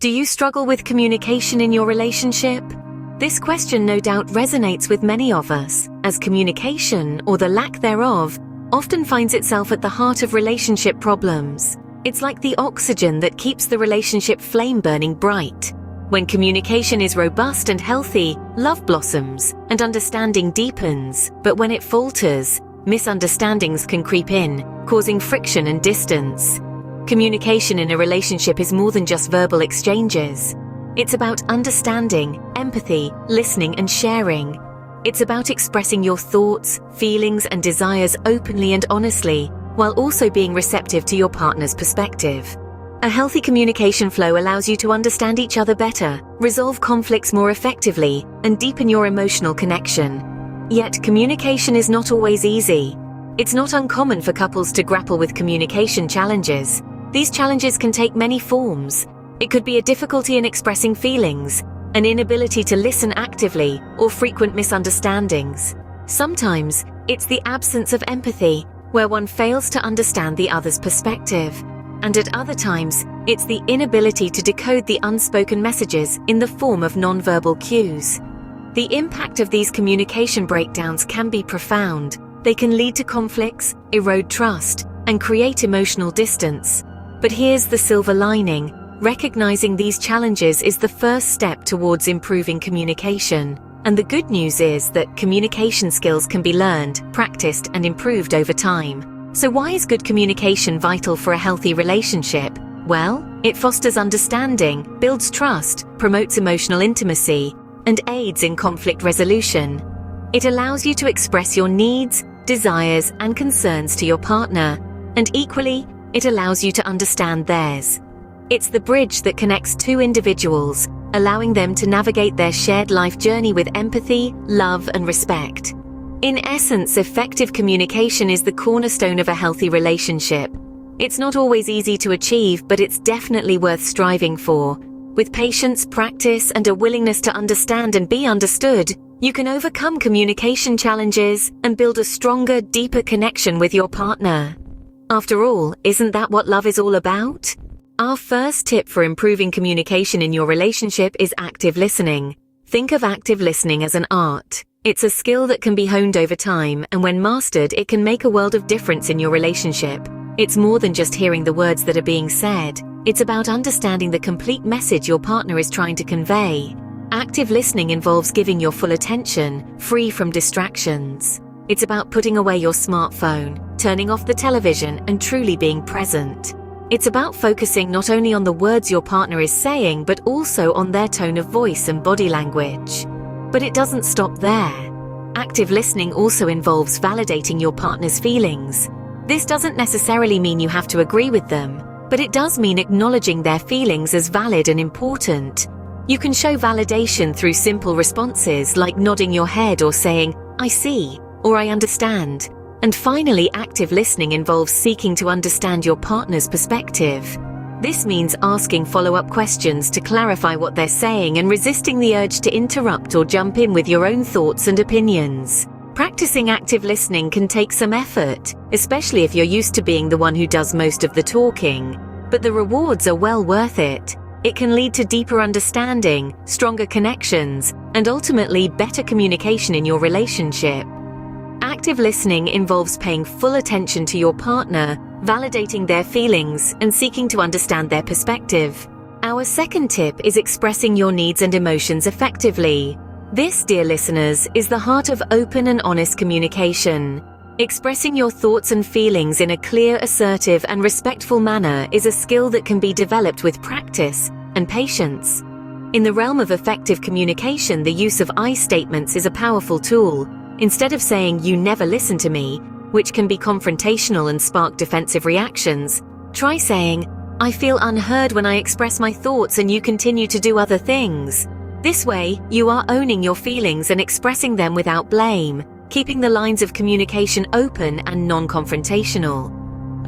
Do you struggle with communication in your relationship? This question no doubt resonates with many of us, as communication, or the lack thereof, often finds itself at the heart of relationship problems. It's like the oxygen that keeps the relationship flame burning bright. When communication is robust and healthy, love blossoms and understanding deepens. But when it falters, misunderstandings can creep in, causing friction and distance. Communication in a relationship is more than just verbal exchanges. It's about understanding, empathy, listening, and sharing. It's about expressing your thoughts, feelings, and desires openly and honestly, while also being receptive to your partner's perspective. A healthy communication flow allows you to understand each other better, resolve conflicts more effectively, and deepen your emotional connection. Yet, communication is not always easy. It's not uncommon for couples to grapple with communication challenges. These challenges can take many forms. It could be a difficulty in expressing feelings, an inability to listen actively, or frequent misunderstandings. Sometimes, it's the absence of empathy, where one fails to understand the other's perspective. And at other times, it's the inability to decode the unspoken messages in the form of nonverbal cues. The impact of these communication breakdowns can be profound. They can lead to conflicts, erode trust, and create emotional distance. But here's the silver lining. Recognizing these challenges is the first step towards improving communication. And the good news is that communication skills can be learned, practiced, and improved over time. So why is good communication vital for a healthy relationship? Well, it fosters understanding, builds trust, promotes emotional intimacy, and aids in conflict resolution. It allows you to express your needs, desires, and concerns to your partner, and equally, it allows you to understand theirs. It's the bridge that connects two individuals, allowing them to navigate their shared life journey with empathy, love, and respect. In essence, effective communication is the cornerstone of a healthy relationship. It's not always easy to achieve, but it's definitely worth striving for. With patience, practice, and a willingness to understand and be understood, you can overcome communication challenges and build a stronger, deeper connection with your partner. After all, isn't that what love is all about? Our first tip for improving communication in your relationship is active listening. Think of active listening as an art. It's a skill that can be honed over time, and when mastered, it can make a world of difference in your relationship. It's more than just hearing the words that are being said. It's about understanding the complete message your partner is trying to convey. Active listening involves giving your full attention, free from distractions. It's about putting away your smartphone, turning off the television, and truly being present. It's about focusing not only on the words your partner is saying, but also on their tone of voice and body language. But it doesn't stop there. Active listening also involves validating your partner's feelings. This doesn't necessarily mean you have to agree with them, but it does mean acknowledging their feelings as valid and important. You can show validation through simple responses like nodding your head or saying, "I see," or "I understand." And finally, active listening involves seeking to understand your partner's perspective. This means asking follow-up questions to clarify what they're saying and resisting the urge to interrupt or jump in with your own thoughts and opinions. Practicing active listening can take some effort, especially if you're used to being the one who does most of the talking. But the rewards are well worth it. It can lead to deeper understanding, stronger connections, and ultimately better communication in your relationship. Active listening involves paying full attention to your partner, validating their feelings, and seeking to understand their perspective. Our second tip is expressing your needs and emotions effectively. This, dear listeners, is the heart of open and honest communication. Expressing your thoughts and feelings in a clear, assertive, and respectful manner is a skill that can be developed with practice and patience. In the realm of effective communication, the use of I statements is a powerful tool. Instead of saying, "You never listen to me," which can be confrontational and spark defensive reactions, try saying, "I feel unheard when I express my thoughts and you continue to do other things." This way, you are owning your feelings and expressing them without blame, keeping the lines of communication open and non-confrontational.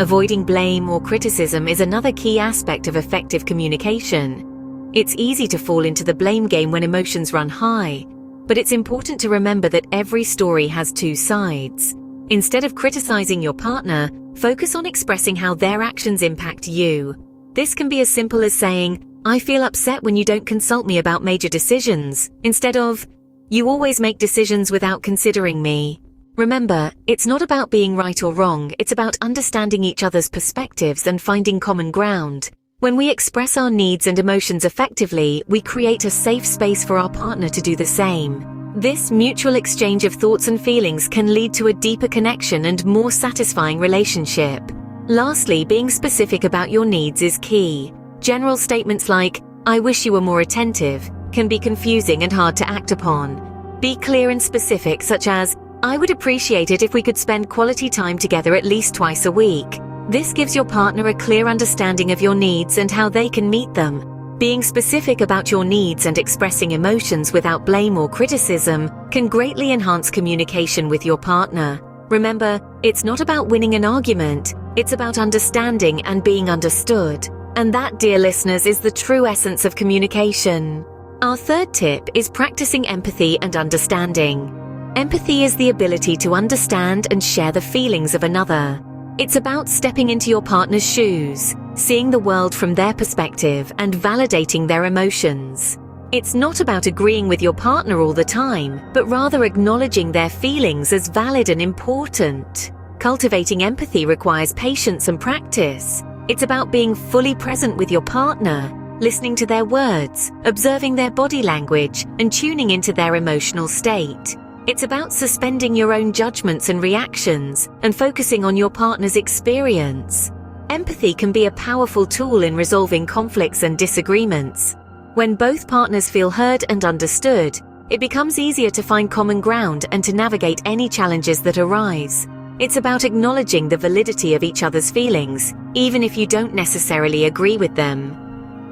Avoiding blame or criticism is another key aspect of effective communication. It's easy to fall into the blame game when emotions run high, but it's important to remember that every story has two sides. Instead of criticizing your partner, focus on expressing how their actions impact you. This can be as simple as saying, "I feel upset when you don't consult me about major decisions," instead of, "You always make decisions without considering me." Remember, it's not about being right or wrong, it's about understanding each other's perspectives and finding common ground. When we express our needs and emotions effectively, we create a safe space for our partner to do the same. This mutual exchange of thoughts and feelings can lead to a deeper connection and more satisfying relationship. Lastly, being specific about your needs is key. General statements like, "I wish you were more attentive," can be confusing and hard to act upon. Be clear and specific, such as, "I would appreciate it if we could spend quality time together at least twice a week." This gives your partner a clear understanding of your needs and how they can meet them. Being specific about your needs and expressing emotions without blame or criticism can greatly enhance communication with your partner. Remember, it's not about winning an argument, it's about understanding and being understood. And that, dear listeners, is the true essence of communication. Our third tip is practicing empathy and understanding. Empathy is the ability to understand and share the feelings of another. It's about stepping into your partner's shoes, seeing the world from their perspective, and validating their emotions. It's not about agreeing with your partner all the time, but rather acknowledging their feelings as valid and important. Cultivating empathy requires patience and practice. It's about being fully present with your partner, listening to their words, observing their body language, and tuning into their emotional state. It's about suspending your own judgments and reactions and focusing on your partner's experience. Empathy can be a powerful tool in resolving conflicts and disagreements. When both partners feel heard and understood, it becomes easier to find common ground and to navigate any challenges that arise. It's about acknowledging the validity of each other's feelings, even if you don't necessarily agree with them.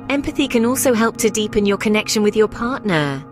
Empathy can also help to deepen your connection with your partner.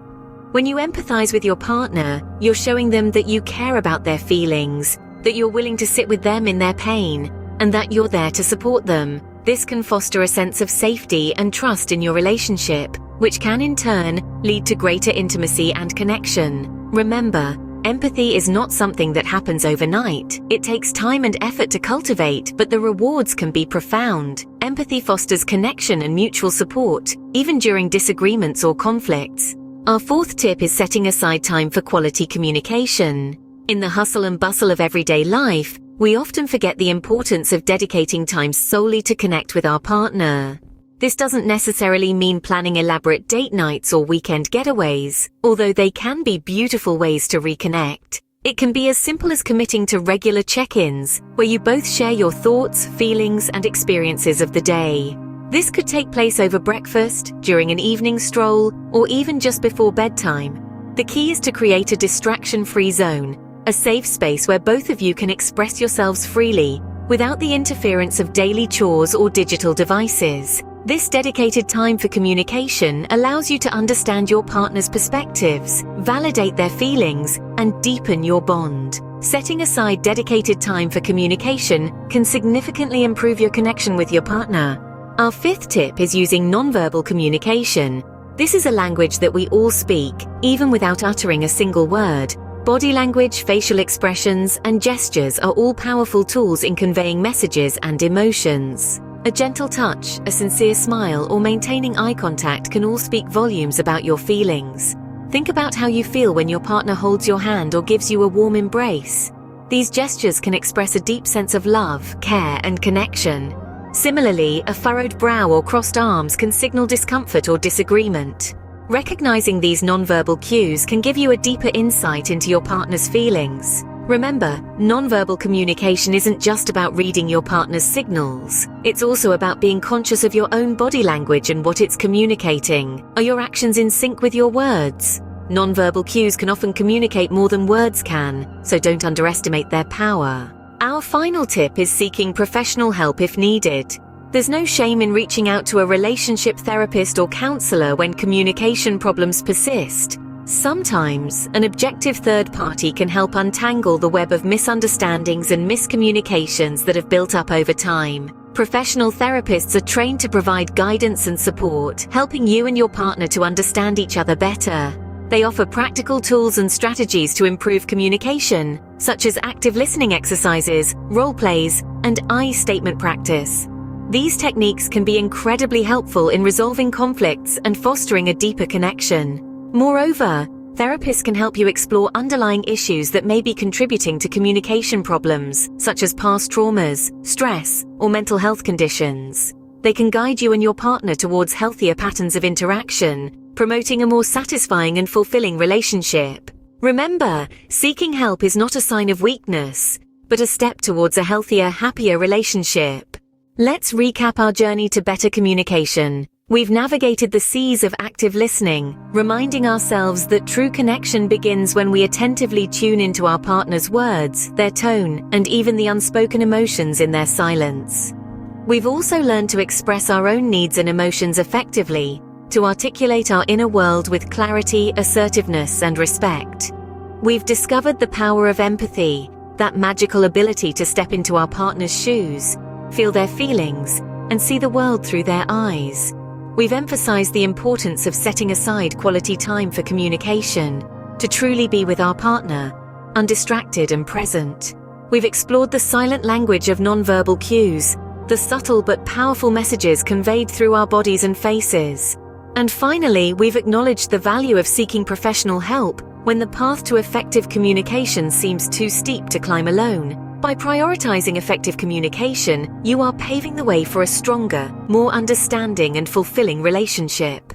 When you empathize with your partner, you're showing them that you care about their feelings, that you're willing to sit with them in their pain, and that you're there to support them. This can foster a sense of safety and trust in your relationship, which can in turn lead to greater intimacy and connection. Remember, empathy is not something that happens overnight. It takes time and effort to cultivate, but the rewards can be profound. Empathy fosters connection and mutual support, even during disagreements or conflicts. Our fourth tip is setting aside time for quality communication. In the hustle and bustle of everyday life, we often forget the importance of dedicating time solely to connect with our partner. This doesn't necessarily mean planning elaborate date nights or weekend getaways, although they can be beautiful ways to reconnect. It can be as simple as committing to regular check-ins, where you both share your thoughts, feelings, and experiences of the day. This could take place over breakfast, during an evening stroll, or even just before bedtime. The key is to create a distraction-free zone, a safe space where both of you can express yourselves freely, without the interference of daily chores or digital devices. This dedicated time for communication allows you to understand your partner's perspectives, validate their feelings, and deepen your bond. Setting aside dedicated time for communication can significantly improve your connection with your partner. Our fifth tip is using nonverbal communication. This is a language that we all speak, even without uttering a single word. Body language, facial expressions, and gestures are all powerful tools in conveying messages and emotions. A gentle touch, a sincere smile, or maintaining eye contact can all speak volumes about your feelings. Think about how you feel when your partner holds your hand or gives you a warm embrace. These gestures can express a deep sense of love, care, and connection. Similarly, a furrowed brow or crossed arms can signal discomfort or disagreement. Recognizing these nonverbal cues can give you a deeper insight into your partner's feelings. Remember, nonverbal communication isn't just about reading your partner's signals. It's also about being conscious of your own body language and what it's communicating. Are your actions in sync with your words? Nonverbal cues can often communicate more than words can, so don't underestimate their power. Our final tip is seeking professional help if needed. There's no shame in reaching out to a relationship therapist or counselor when communication problems persist. Sometimes, an objective third party can help untangle the web of misunderstandings and miscommunications that have built up over time. Professional therapists are trained to provide guidance and support, helping you and your partner to understand each other better. They offer practical tools and strategies to improve communication, such as active listening exercises, role plays, and I statement practice. These techniques can be incredibly helpful in resolving conflicts and fostering a deeper connection. Moreover, therapists can help you explore underlying issues that may be contributing to communication problems, such as past traumas, stress, or mental health conditions. They can guide you and your partner towards healthier patterns of interaction, promoting a more satisfying and fulfilling relationship. Remember, seeking help is not a sign of weakness, but a step towards a healthier, happier relationship. Let's recap our journey to better communication. We've navigated the seas of active listening, reminding ourselves that true connection begins when we attentively tune into our partner's words, their tone, and even the unspoken emotions in their silence. We've also learned to express our own needs and emotions effectively, to articulate our inner world with clarity, assertiveness, and respect. We've discovered the power of empathy, that magical ability to step into our partner's shoes, feel their feelings, and see the world through their eyes. We've emphasized the importance of setting aside quality time for communication, to truly be with our partner, undistracted and present. We've explored the silent language of nonverbal cues, the subtle but powerful messages conveyed through our bodies and faces. And finally, we've acknowledged the value of seeking professional help when the path to effective communication seems too steep to climb alone. By prioritizing effective communication, you are paving the way for a stronger, more understanding and fulfilling relationship.